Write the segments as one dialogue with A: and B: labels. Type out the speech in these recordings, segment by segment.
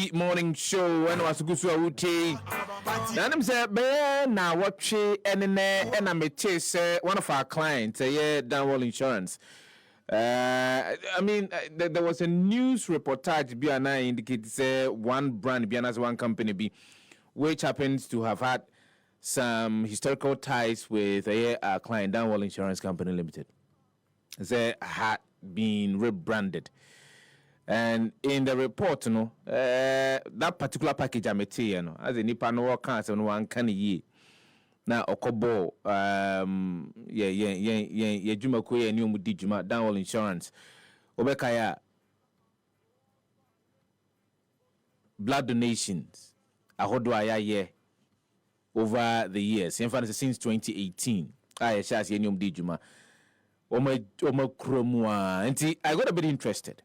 A: Weekly morning show when was good so wuti. Na them say be na watche ene na me say one of our clients Donewell Insurance. I mean, there was a news reportage be and I indicate say one brand be as one company be which happens to have had some historical ties with a client Donewell Insurance Company Limited. They had been rebranded. And in the report, that particular package I met here, as a nipa no cancer no one can ye. Now okobo juma ko ye new mudi juma Donewell Insurance. Obekaya blood donations ahodo aya ye over the years. In fact, since 2018. I shall see new mudi juma. Oma kromwa. And I got a bit interested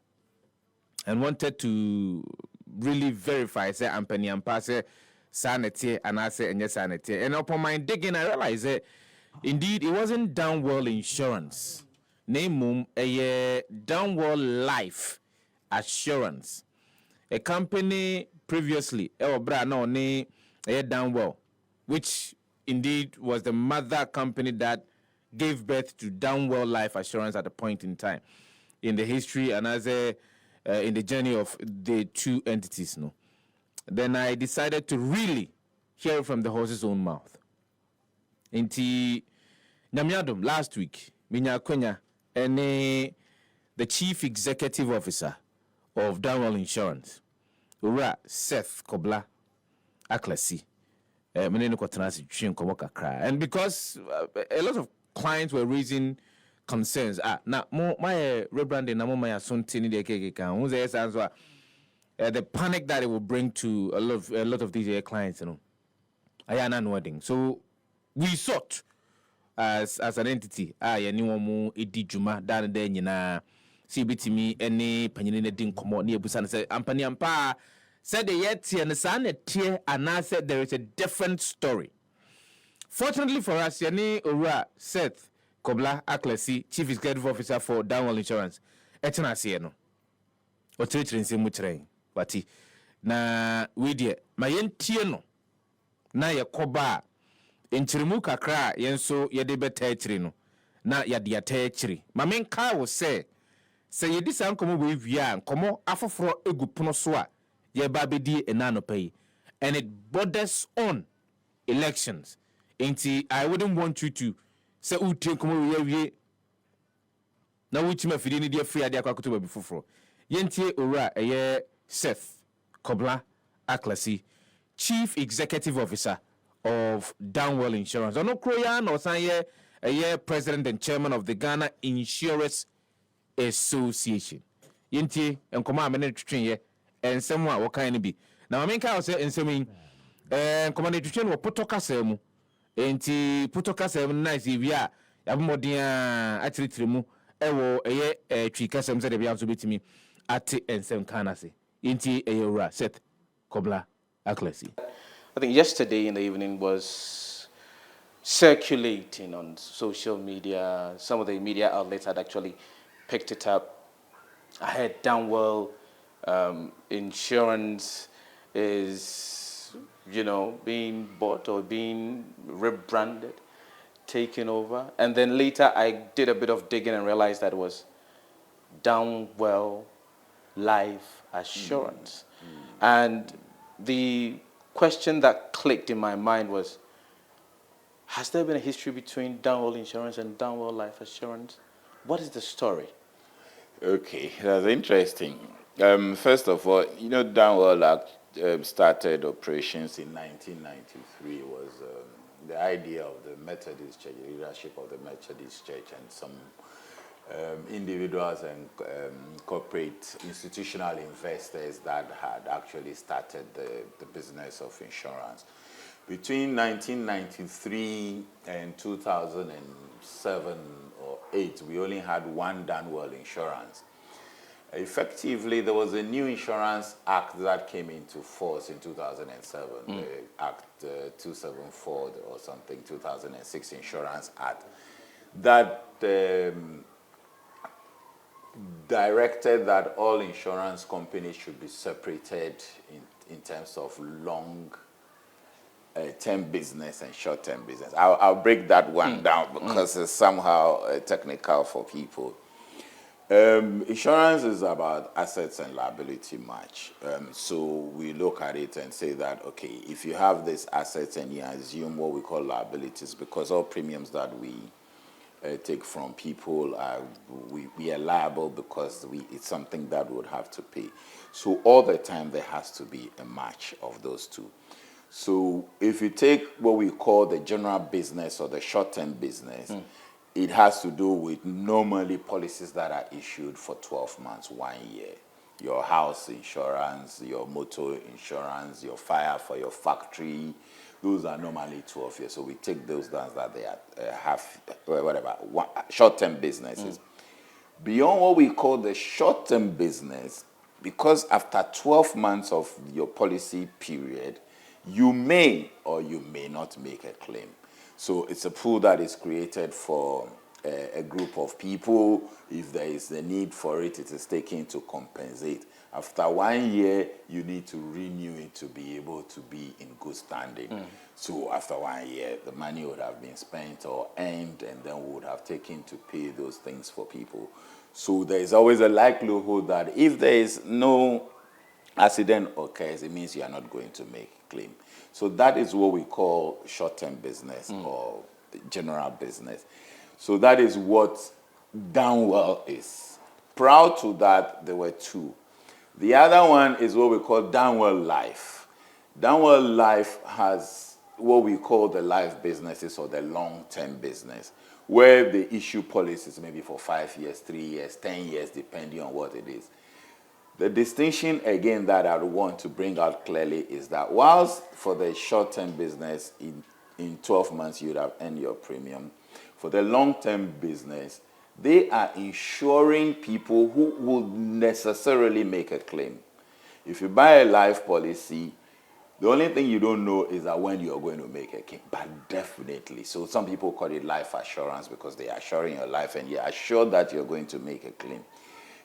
A: and wanted to really verify say ampany ampa say sanity and I say and yes sanity. And upon my digging, I realized that indeed it wasn't Donewell Insurance. Name a Donewell Life Assurance. A company previously, Donewell, which indeed was the mother company that gave birth to Donewell Life Assurance at a point in time in the history and as a in the journey of the two entities. No, then I decided to really hear it from the horse's own mouth. Inti Nyamiadum last week, Minya Konya, the chief executive officer of Donewell Insurance, Ura Seth Kobla Aklasi, and because a lot of clients were raising concerns. Now my rebranding na my assunti ni de keke who's the panic that it will bring to a lot of these clients, ayana wedding. So we sought as an entity anyone mu edi juma dan de nyina CBTme any panyine ne din komo na ebusa say ampani ampa said the yet and san tie and I said there is a different story. Fortunately for us, yani Ura Seth Kobla Aklasi, Chief Executive Officer for Donewell Insurance. Etena sieno. Otrichiri nse mutrei. Wati. Na widie, ma yentie no. Na ye koba enchirimu kakra yenso yede beta echiri no. Na yade ata echiri. Ma menka wo se yedi san komo we wia komo afoforo egu pono so a ye ba bedi enano pay. And it borders on elections. I wouldn't want you to say uti komo we na wuchi mafidi ni dia free ade akwakuto ba bifoforo yentie owura Seth Kobla Aklasi, Chief Executive Officer of Donewell Insurance. Ono kroya no san ye President and Chairman of the Ghana Insurance Association. Yentie enkoma amene twetwen ye ensem a wokan ni bi na mamenka wo se ensem yi enkoma ne twetwen wo potokasa mu enti potokasa mu nice wi a yabomodin a atiritrimu ewo twikasem se de bia so betimi ate ensem kanase inti eyura Seth Kobla Aklasi.
B: I think yesterday in the evening was circulating on social media. Some of the media outlets had actually picked it up. I heard Donewell Insurance is, being bought or being rebranded, taken over. And then later I did a bit of digging and realized that it was Donewell Life Assurance. And the question that clicked in my mind was, has there been a history between Donewell Insurance and Donewell Life Assurance? What is the story?
C: Okay, that's interesting. First of all, Donewell started operations in 1993. It was the idea of the Methodist Church, the leadership of the Methodist Church, and some individuals and corporate institutional investors that had actually started the business of insurance. Between 1993 and 2007 or 8, we only had one Donewell Insurance. Effectively, there was a new insurance act that came into force in 2007, the Act 274 or something, 2006 Insurance Act, that directed that all insurance companies should be separated in terms of long term business and short term business. I'll break that one down because it's somehow technical for people. Insurance is about assets and liability match. So we look at it and say that, okay, if you have these assets and you assume what we call liabilities, because all premiums that we take from people, we are liable because it's something that we would have to pay. So all the time there has to be a match of those two. So if you take what we call the general business or the short-term business, it has to do with normally policies that are issued for 12 months, 1 year. Your house insurance, your motor insurance, your fire for your factory, those are normally 12 years. So we take those down that they are short-term businesses. Beyond what we call the short-term business, because after 12 months of your policy period, you may or you may not make a claim. So it's a pool that is created for a group of people. If there is a need for it, it is taken to compensate. After 1 year, you need to renew it to be able to be in good standing. So after 1 year, the money would have been spent or earned, and then we would have taken to pay those things for people. So there is always a likelihood that if there is no accident occurs, it means you are not going to make a claim. So that is what we call short-term business or general business. So that is what Donewell is. Prior to that, there were two. The other one is what we call Donewell Life. Donewell Life has what we call the life businesses or the long-term business, where they issue policies maybe for 5 years, 3 years, 10 years, depending on what it is. The distinction, again, that I want to bring out clearly is that whilst for the short-term business, in 12 months, you'd have earned your premium, for the long-term business, they are insuring people who will necessarily make a claim. If you buy a life policy, the only thing you don't know is that when you're going to make a claim, but definitely. So some people call it life assurance because they are assuring your life and you're assured that you're going to make a claim.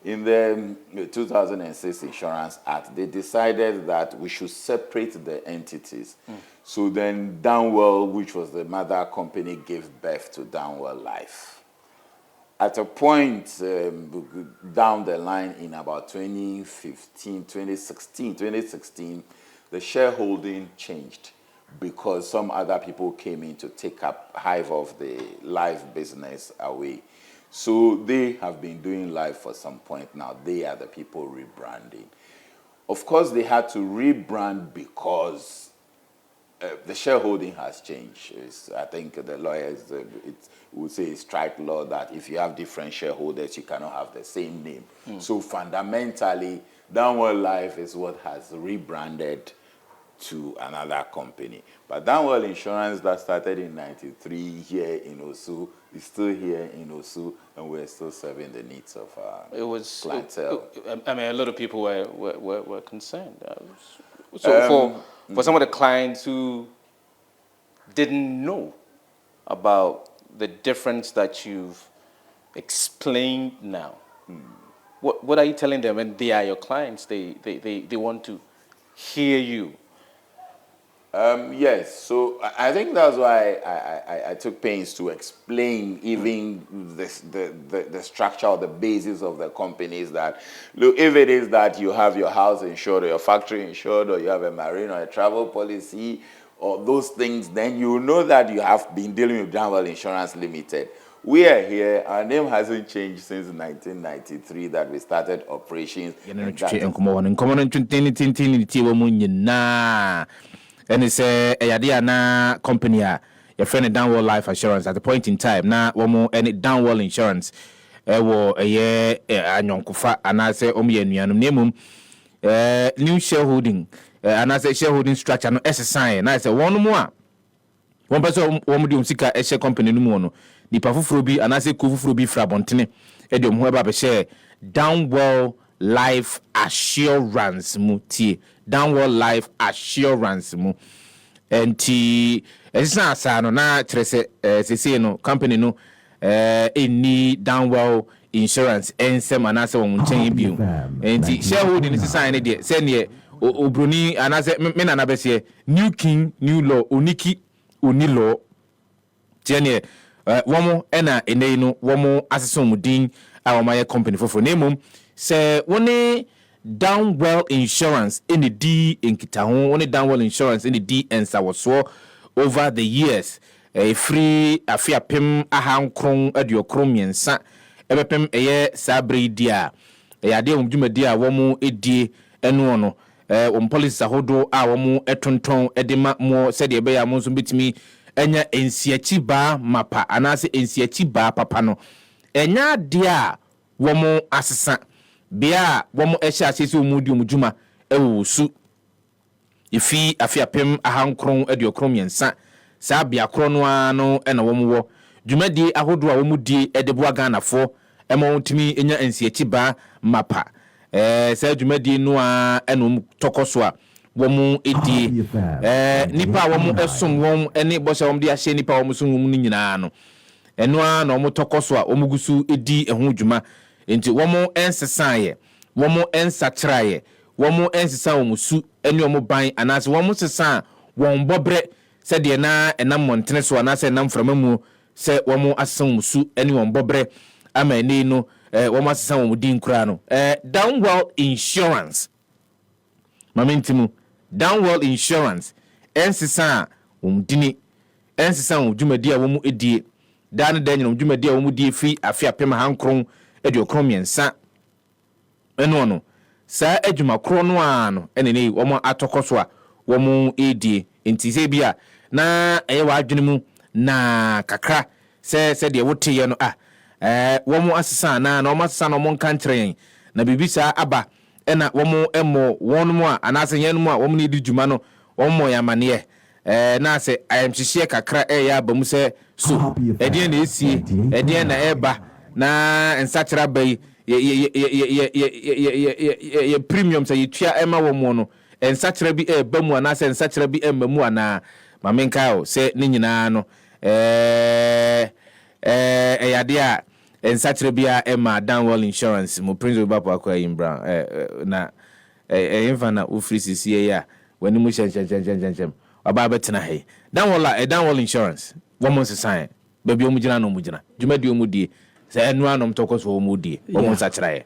C: In the 2006 Insurance Act, they decided that we should separate the entities. So then Donewell, which was the mother company, gave birth to Donewell Life. At a point down the line in about 2016, the shareholding changed because some other people came in to take up half of the life business away. So they have been doing life for some point now. They are the people rebranding. Of course, they had to rebrand because the shareholding has changed. I think the lawyers would say it's strike law that if you have different shareholders, you cannot have the same name. So fundamentally, Donewell Life is what has rebranded to another company. But Donewell Insurance that started in '93 here in Osu is still here in Osu, and we're still serving the needs of our clientele.
B: I mean, a lot of people were concerned. So for some of the clients who didn't know about the difference that you've explained now, what are you telling them when they are your clients? They want to hear you.
C: Yes, so I think that's why I took pains to explain even the structure or the basis of the companies that, look, if it is that you have your house insured or your factory insured or you have a marine or a travel policy or those things, then you know that you have been dealing with Donewell Insurance Limited. We are here. Our name hasn't changed since 1993 that we started operations.
A: And it's a Yadiana company, your friend Donewell Life Assurance at the point in time. Now, one more any Donewell Insurance. A year, and Yonkufa, and I say, Omianum, new shareholding, and I say shareholding structure, no SSI, and I say, one more. One person, one medium sika, a share company, no more. The Pafufrubi, and I say Kufrubi Frabontine, Edium, whoever share Donewell Life Assurance Muti. Donewell Life Assurance mu enti esisa no na trese no company no any Donewell Insurance ensem anase wo nchen bio enti shareholding is sign de se ne obroni anase me na bese new king new law oniki oni law tiene womo ena enei no womo aseso mudin a womaye company fofo nemom se woni Donewell Insurance in the D in Kitaho, only Donewell Insurance in the D and Sawaso over the years. A free afia pim ahang krong adio kromiensa ebepem eye sabre dia ade omdwuma dia womu edie eno no police ahodo a womu etonton edema mo sede be ya mo nso betimi enya ensiachi ba mapa anase ensiachi ba papa no enya dia womu asesa bia womu ehya asese omudi omdwuma ewusu ifi afia pim ahang krong adio kromiensa saa bia krono ano ena womuwo dwumadi ahodo a womudi edebo agana fo ema wontimi enya ensiachi ba mapa saa dwumadi no a ena tokoso a womu edi nipa womu esom wom ene bosha wom de ahye nipa womu som wom ni nyina no eno a na womu tokoso a womugusu edi eho dwuma enti womu ensesaye womu ensatraye womu ensesa womusu ene womu ban anase womu sesa won bobre se de na enam montene so na se enam framamu se womo asan musu ene won bobre ama ene no womo asan wo din kura no Donewell Insurance mamentimu Donewell Insurance ensisa dini ensisa dwumadi a womo edie dan dan dwumadi a womo die fi afia pema hankron ediokron miensa eno no sa adwuma kro no ano ene ne womo atokoso a womo edie enti se bia na ewa adwene mu na kakra se de wote no womo asesa na womo asesa no mon kantre na bibisa aba ena womo emo wonmo a anase yenmo a womo ne di dwuma no womo yamane na se ayamhihie kakra ya bamu se so edien na esie edien na eba na ensachira bai ye premium se yetua ema womo no ensachira bi bamu anase ensachira bi emamu ana mamenka se ne nyina no yade a ensachire bia ema Donewell Insurance mo prince obapo akwa yimbra na emfa na ofri sisi ya wani mu chenchem aba betena he Donewell Insurance womo sesan ba bi omugina no mugina dwumadi omudie se enu anom tokoso omudie womo ensachire